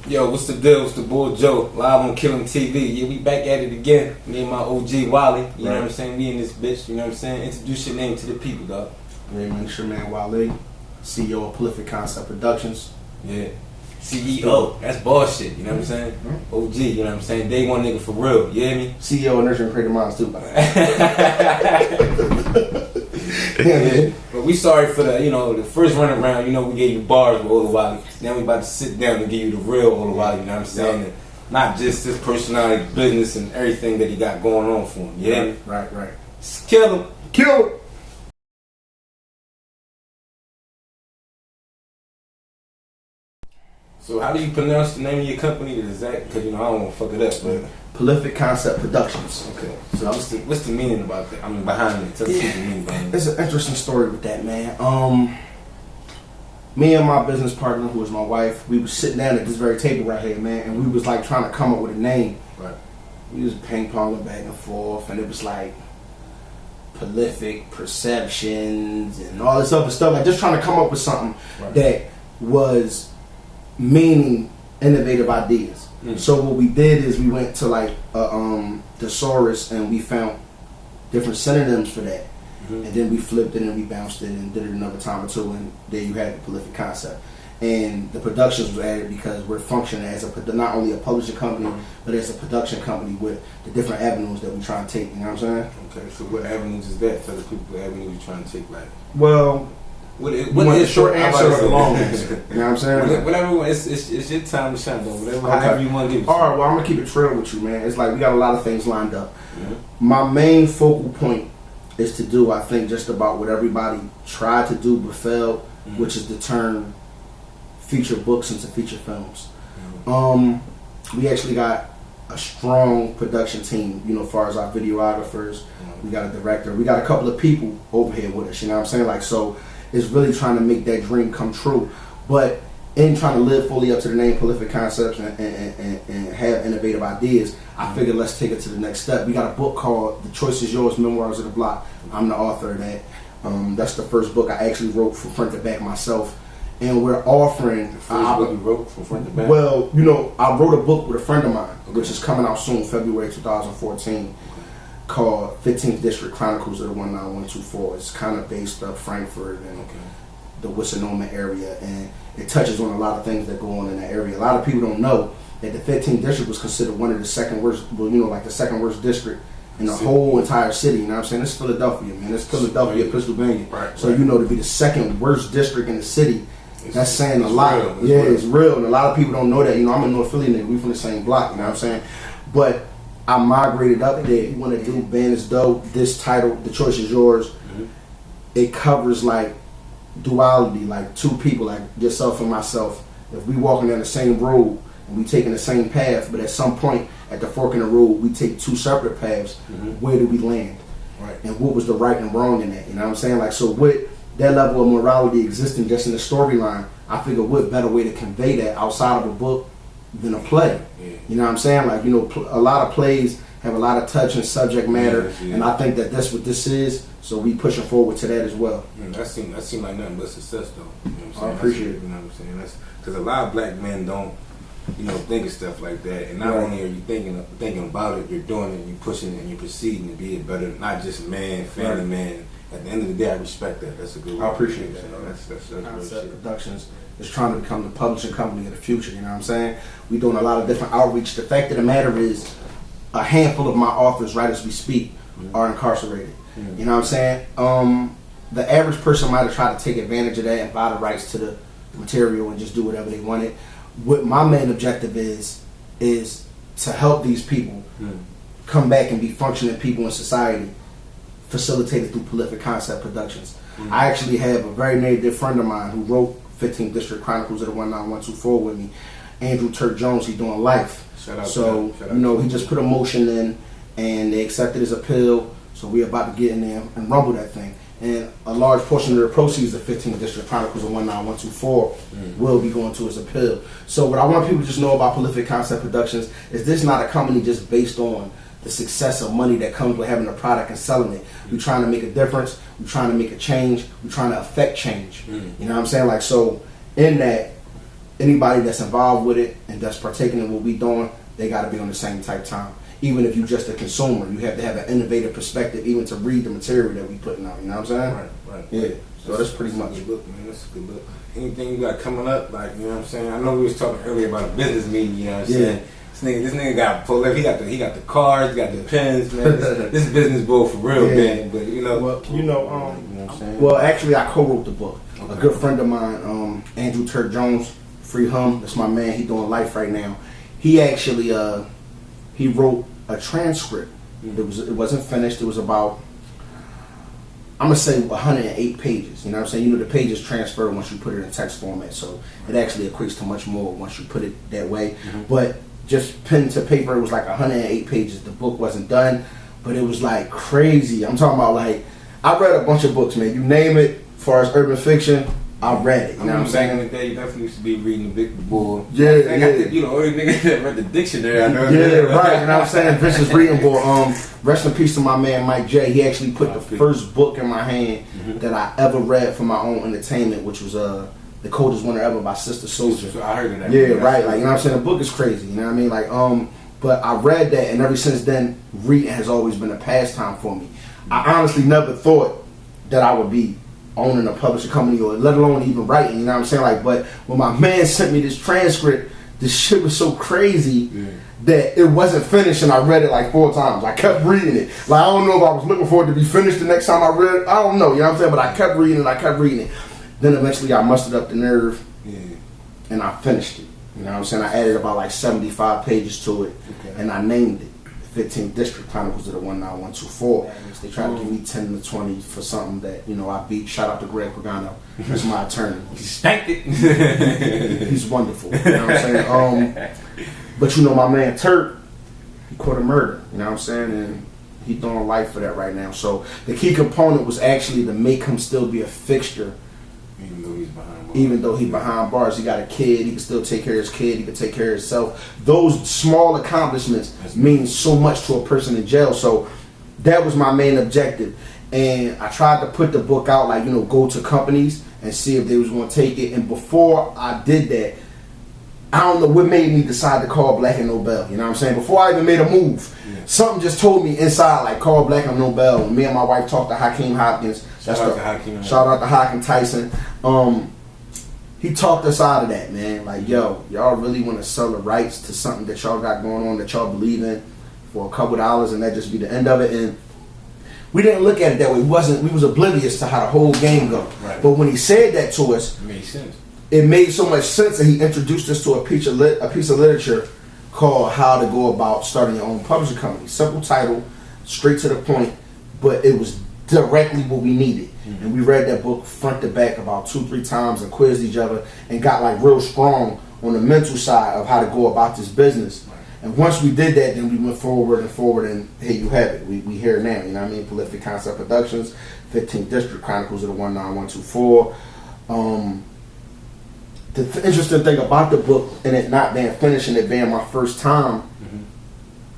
Yo, what's the deal? It's the Bull Joe, live on KillEmTV. Yeah, we back at it again. Me and my OG Wali, you know what I'm saying? We in this bitch, you know what I'm saying? Introduce your name to the people, dog. Yeah, man, it's your man Wali, CEO of Prolific Concept Productions. Yeah. CEO, that's bullshit, you know what I'm saying? OG, you know what I'm saying? Day one nigga for real, you hear me? CEO of Nurturing Creative Minds too, by the way. Yeah. But we sorry for the, the first run around, we gave you bars with Ola Wali. Now we about to sit down and give you the real Ola Wali, you know what I'm saying? And not just his personality, business, and everything that he got going on for him, yeah? Right. Kill him. Kill him. So how do you pronounce the name of your company? Because I don't want to fuck it up. But Prolific Concept Productions. Okay. So what's the meaning about that? I mean, behind it. Tell us what the meaning behind it. It's an interesting story with that, man. Me and my business partner, who was my wife, we was sitting down at this very table right here, man, and we was like trying to come up with a name. Right. We was ping ponging back and forth, and it was like prolific perceptions and all this other stuff. Like just trying to come up with something that was meaning innovative ideas. So what we did is we went to like a thesaurus and we found different synonyms for that, and then we flipped it and we bounced it and did it another time or two, and there you had the Prolific Concept. And the productions was added because we're functioning as not only a publishing company but as a production company with the different avenues that we try to take. You know what I'm saying? Okay. So what avenues is that? Tell the people what avenues you trying to take, like. Well. What is the short answer or the long answer? You know what I'm saying? Whatever, it's your time to shine, though. However you want to give it. All right, well, I'm going to keep it real with you, man. It's like we got a lot of things lined up. My main focal point is to do, I think, just about what everybody tried to do but failed, which is to turn feature books into feature films. We actually got a strong production team, as far as our videographers. We got a director. We got a couple of people over here with us, you know what I'm saying? Like, so is really trying to make that dream come true, but in trying to live fully up to the name Prolific Concepts and have innovative ideas, I figured let's take it to the next step. We got a book called The Choice Is Yours, Memoirs of the Block. I'm the author of that. That's the first book I actually wrote from front to back myself, and we're offering. The first book you wrote from front to back? Well, I wrote a book with a friend of mine, which is coming out soon, February 2014. Called 15th District Chronicles of the 19124. It's kind of based up Frankfurt and the Wisconsin area, and it touches on a lot of things that go on in that area. A lot of people don't know that the 15th District was considered one of the second worst, like the second worst district in the whole entire city. You know what I'm saying? It's Philadelphia, man. It's Philadelphia, Pennsylvania. Right. So to be the second worst district in the city, that's saying a lot. It's real, and a lot of people don't know that. I'm a North Philly nigga. We from the same block. You know what I'm saying? But I migrated up there. You want to do Band is Dope. This title, The Choice Is Yours, it covers like duality, like two people, like yourself and myself. If we walking down the same road and we taking the same path, but at some point at the fork in the road, we take two separate paths, where do we land? Right. And what was the right and wrong in that? You know what I'm saying? Like, so with that level of morality existing just in the storyline, I figure what better way to convey that outside of a book than a play. You know what I'm saying? Like, a lot of plays have a lot of touch and subject matter, and I think that that's what this is, so we pushing forward to that as well. That seemed like nothing but success, though. You know what I'm saying? I appreciate it. You know what I'm saying? That's because a lot of black men don't, think of stuff like that, and not only are you thinking about it, you're doing it, you're pushing it, and you're proceeding to be a better, not just man, family man. At the end of the day, I respect that. That's a good one. I appreciate that. That's Concept Productions is trying to become the publishing company of the future. You know what I'm saying? We're doing a lot of different outreach. The fact of the matter is, a handful of my authors, right as we speak, are incarcerated. You know what I'm saying? The average person might have tried to take advantage of that and buy the rights to the material and just do whatever they wanted. What my main objective is to help these people come back and be functioning people in society, facilitated through Prolific Concept Productions. I actually have a very dear friend of mine who wrote 15th District Chronicles of the 19124 with me, Andrew Turk Jones. He's doing Life. He just put a motion in, and they accepted his appeal, so we're about to get in there and rumble that thing. And a large portion of the proceeds of 15th District Chronicles of 19124 will be going to his appeal. So what I want people to just know about Prolific Concept Productions is this not a company just based on the success of money that comes with having a product and selling it. We're trying to make a difference. We're trying to make a change. We're trying to affect change. You know what I'm saying? Like, so in that, anybody that's involved with it and that's partaking in what we doing, they got to be on the same type time. Even if you're just a consumer, you have to have an innovative perspective, even to read the material that we putting out. You know what I'm saying? Right. Yeah. So that's pretty much. A good look, man. That's a good look. Anything you got coming up, like, you know what I'm saying? I know we was talking earlier about a business meeting. You know what I'm saying? This nigga got full of. He got the cards, he got the pens, man. This business bull for real, man. But you know, well, you know what I'm saying? Well, actually, I co-wrote the book. Okay. A good friend of mine, Andrew Turk Jones, Free Hum. That's my man. He doing life right now. He actually he wrote a transcript. It wasn't finished. It was about, I'm gonna say 108 pages. You know what I'm saying? You know, the pages transfer once you put it in text format, so it actually equates to much more once you put it that way. But just pen to paper, it was like 108 pages. The book wasn't done, but it was like crazy. I'm talking about, like, I read a bunch of books, man. You name it, as far as urban fiction, I read it. You know what I'm saying? Back in the day, you definitely used to be reading the Big Bull. Yeah. You know, only nigga that read the dictionary. I know. Yeah, right. You know what I'm saying? Vicious reading book. Rest in peace to my man Mike J. He actually put the first book in my hand that I ever read for my own entertainment, which was The Coldest Winter Ever by Sister Soldier. I heard of that. Yeah, right. Like, you know what I'm saying? The book is crazy. You know what I mean? Like, but I read that, and ever since then, reading has always been a pastime for me. I honestly never thought that I would be owning a publishing company, or let alone even writing. You know what I'm saying? Like, but when my man sent me this transcript, this shit was so crazy that it wasn't finished, and I read it like 4 times. I kept reading it. Like, I don't know if I was looking for it to be finished the next time I read it. I don't know. You know what I'm saying? But I kept reading it. Then eventually I mustered up the nerve, and I finished it. You know what I'm saying? I added about like 75 pages to it, and I named it 15th District Chronicles of the 19124. They tried to give me 10 to 20 for something that, you know, I beat. Shout out to Greg Pagano. That's my attorney. He spanked it. He's wonderful. You know what I'm saying? But you know, my man Turk, he caught a murder. You know what I'm saying? And he's doing life for that right now. So the key component was actually to make him still be a fixture. Even though he's behind bars, he got a kid, he can still take care of his kid, he can take care of himself. Those small accomplishments mean so much to a person in jail. So that was my main objective. And I tried to put the book out, like, you know, go to companies and see if they was going to take it. And before I did that, I don't know what made me decide to call Black and Nobel. You know what I'm saying? Before I even made a move, something just told me inside, like, call Black and Nobel. And me and my wife talked to Hakeem Hopkins. Shout out to Hakeem Tyson. He talked us out of that, man. Like, yo, y'all really want to sell the rights to something that y'all got going on, that y'all believe in, for a couple dollars, and that just be the end of it. And we didn't look at it that way. We was oblivious to how the whole game go. Right. But when he said that to us, it made sense. It made so much sense that he introduced us to a piece of literature called How to Go About Starting Your Own Publishing Company. Simple title, straight to the point, but it was directly what we needed. And we read that book front to back about 2-3 times and quizzed each other and got like real strong on the mental side of how to go about this business. Right. And once we did that, then we went forward, and here you have it. We here now, you know what I mean? Prolific Concept Productions, 15th District Chronicles of the 19124. The interesting thing about the book, and it not being finished and it being my first time,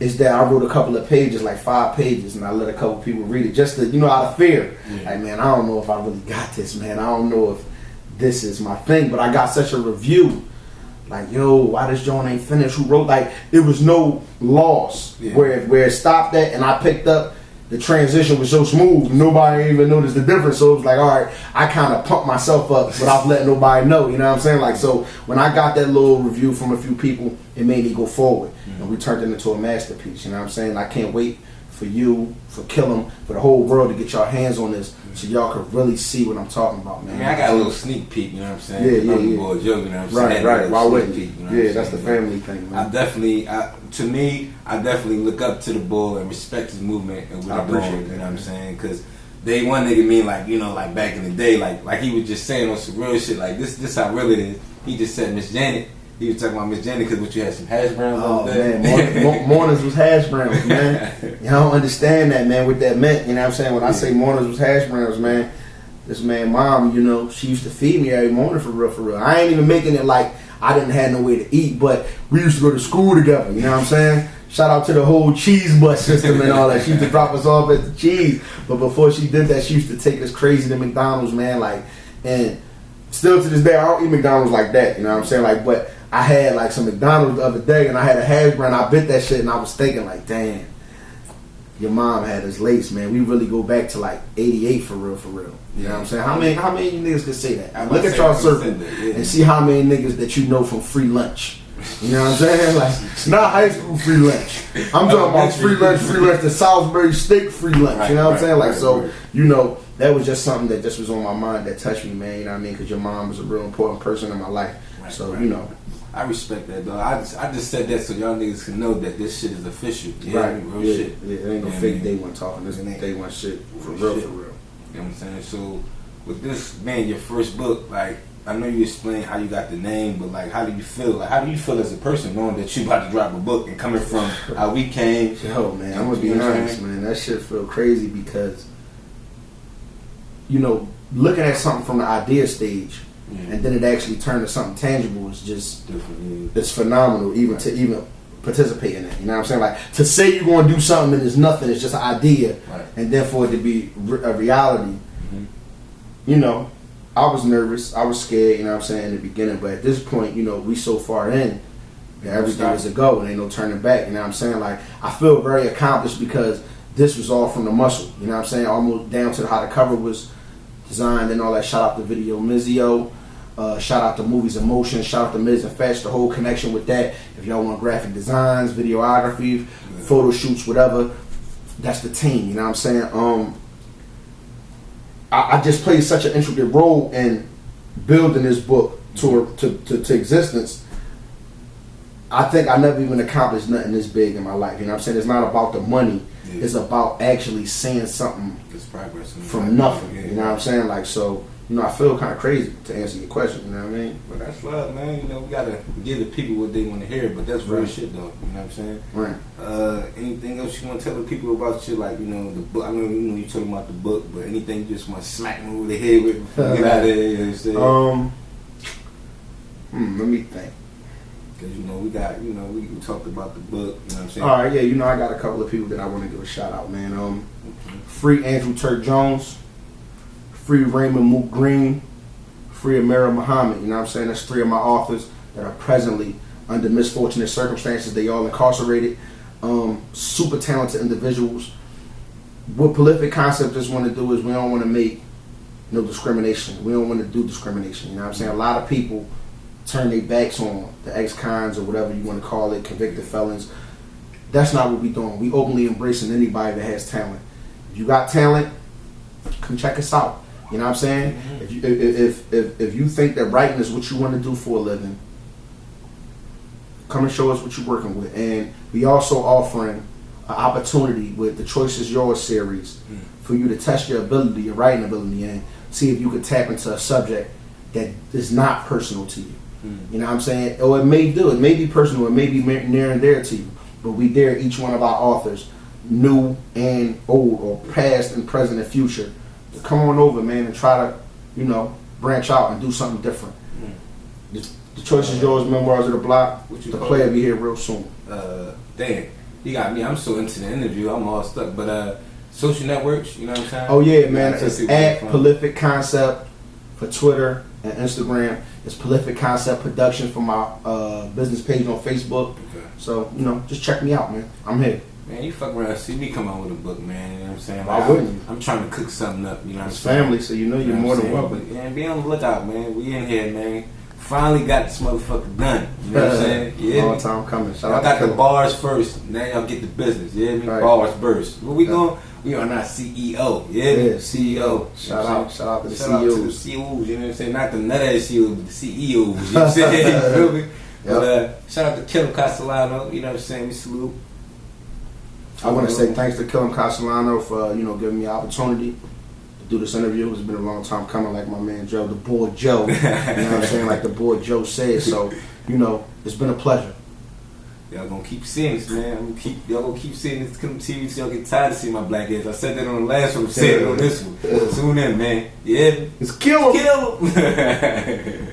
is that I wrote a couple of pages, like 5 pages, and I let a couple people read it just to, you know, out of fear. Like, man, I don't know if I really got this, man. I don't know if this is my thing. But I got such a review, like, yo, why this joint ain't finished? Who wrote? Like, it was no loss where it stopped at, and I picked up. The transition was so smooth, nobody even noticed the difference. So it was like, all right, I kind of pumped myself up without letting nobody know. You know what I'm saying? Like, so when I got that little review from a few people, it made me go forward, and we turned it into a masterpiece. You know what I'm saying? I can't wait for you, for KillEm, for the whole world to get y'all hands on this, so y'all can really see what I'm talking about, man. I mean, I got a little sneak peek, you know what I'm saying? Yeah. Boy, joke, you know what I'm saying? Right. Why wouldn't you? Yeah, that's the family thing, man. I definitely look up to the bull and respect his movement and what he's doing. You know what I'm saying? Because they one nigga mean, like, you know, like back in the day, like he was just saying on some real shit, like this how real it is. He just said Miss Janet. He was talking about Miss Janet because what, you had some hash browns on there? Man, mornings was hash browns, man. You don't understand that, man, what that meant. You know what I'm saying? When I say mornings was hash browns, man, this man mom, you know, she used to feed me every morning for real. I ain't even making it like I didn't have no way to eat, but we used to go to school together, you know what I'm saying? Shout out to the whole cheese bus system and all that. She used to drop us off at the cheese. But before she did that, she used to take us crazy to McDonald's, man, like, and Still to this day, I don't eat McDonald's like that. You know what I'm saying? Like, but I had like some McDonald's the other day, and I had a hash brown. I bit that shit, and I was thinking like, damn, your mom had us laced, man. We really go back to like '88 for real, for real. You know what I'm saying? How many of you niggas could say that? Look at y'all circle and see how many niggas that you know from free lunch. You know what I'm saying? Like, not high school free lunch. I'm talking about free lunch, the Salisbury steak free lunch. You know what I'm saying? Like, so, you know, that was just something that just was on my mind that touched me, man. You know what I mean? Because your mom was a real important person in my life. So, you know. I respect that, though. I just said that so y'all niggas can know that this shit is official. Yeah, real shit. Yeah, it ain't no fake day one talking. This ain't day one shit. For real, for real. You know what I'm saying? So, with this, man, your first book, like, I know you explained how you got the name, but like, how do you feel? Like, how do you feel as a person knowing that you about to drop a book and coming from how we came? Yo, man, I'm gonna be honest, man. That shit feel crazy because, you know, looking at something from the idea stage and then it actually turned to something tangible is just it's phenomenal. Even to participate in it, you know what I'm saying? Like, to say you're gonna do something and it's nothing, it's just an idea, and then for it to be a reality, you know. I was nervous. I was scared, you know what I'm saying, in the beginning. But at this point, you know, we so far in that everything is a go and ain't no turning back, you know what I'm saying? Like, I feel very accomplished because this was all from the muscle, you know what I'm saying? Almost down to how the cover was designed and all that. Shout out to Video Mizio. Shout out to Movies in Motion. Shout out to Miz and Fetch, the whole connection with that. If y'all want graphic designs, videography, photo shoots, whatever, that's the team, you know what I'm saying? I just played such an intricate role in building this book to existence. I think I never even accomplished nothing this big in my life. You know what I'm saying? It's not about the money. Yeah. It's about actually seeing something from nothing. You know what I'm saying? Like, so, you know, I feel kind of crazy to answer your question. You know what I mean? But that's love, man. You know, we gotta give the people what they want to hear. But that's real shit, though. You know what I'm saying? Right. Anything else you want to tell the people about shit? Like, you know, the book. I know you talking about the book, but anything you just want to smack me over the head with before we get out of there? You know what I'm saying? Let me think. Because, you know, we talked about the book. You know what I'm saying? All right, yeah. You know, I got a couple of people that I want to give a shout out, man. Free Andrew Turk Jones. Free Raymond Mook Green, free Amira Muhammad. You know what I'm saying? That's three of my authors that are presently under misfortunate circumstances. They all incarcerated. Super talented individuals. What Prolific Concept just want to do is we don't want to make no discrimination. We don't want to do discrimination. You know what I'm saying? A lot of people turn their backs on the ex-cons or whatever you want to call it, convicted felons. That's not what we're doing. We openly embracing anybody that has talent. If you got talent, come check us out. You know what I'm saying? If you think that writing is what you want to do for a living, come and show us what you're working with. And we also offering an opportunity with the Choice is Yours series for you to test your ability, your writing ability, and see if you could tap into a subject that is not personal to you. You know what I'm saying? Or it may do. It may be personal. It may be near and dear to you. But we dare each one of our authors, new and old, or past and present and future, to come on over, man, and try to, you know, branch out and do something different. The Choice is Yours, Memoirs of the Block. The play will be here real soon. Damn, you got me. I'm so into the interview. I'm all stuck. But social networks, you know what I'm saying? Oh yeah, man. It's at Prolific Concept for Twitter and Instagram. It's Prolific Concept Production for my business page on Facebook. Okay. So, you know, just check me out, man. I'm here. Man, you fuck around, see me come out with a book, man. You know what I'm saying? Like, I wouldn't. I'm trying to cook something up. You know what I'm saying? It's family, so you know you're more than welcome. But yeah, be on the lookout, man. We in here, man. Finally got this motherfucker done. You know what I'm saying? Yeah. Long time coming. Shout out got the bars first. Now y'all get the business. Yeah, right. Bars first. What we going? We are not CEO. Yeah, CEO. Shout out to the CEOs. Shout out to the CEOs. You know what I'm saying? Not the nut ass CEOs, but the CEOs. You know what I'm saying? You feel me? But shout out to Killer Castellano. You know what I'm saying? We salute. I want to say thanks to Killem Castellano for, you know, giving me an opportunity to do this interview. It's been a long time coming, like my man Joe, the boy Joe. You know what I'm saying? Like the boy Joe said. So, you know, it's been a pleasure. Y'all gonna keep seeing this, man. Y'all gonna keep seeing this KillEmTV till y'all get tired of seeing my black ass. I said that on the last one. I'm saying it on this one. Tune in, man. Yeah. It's Kill 'em. Kill 'em.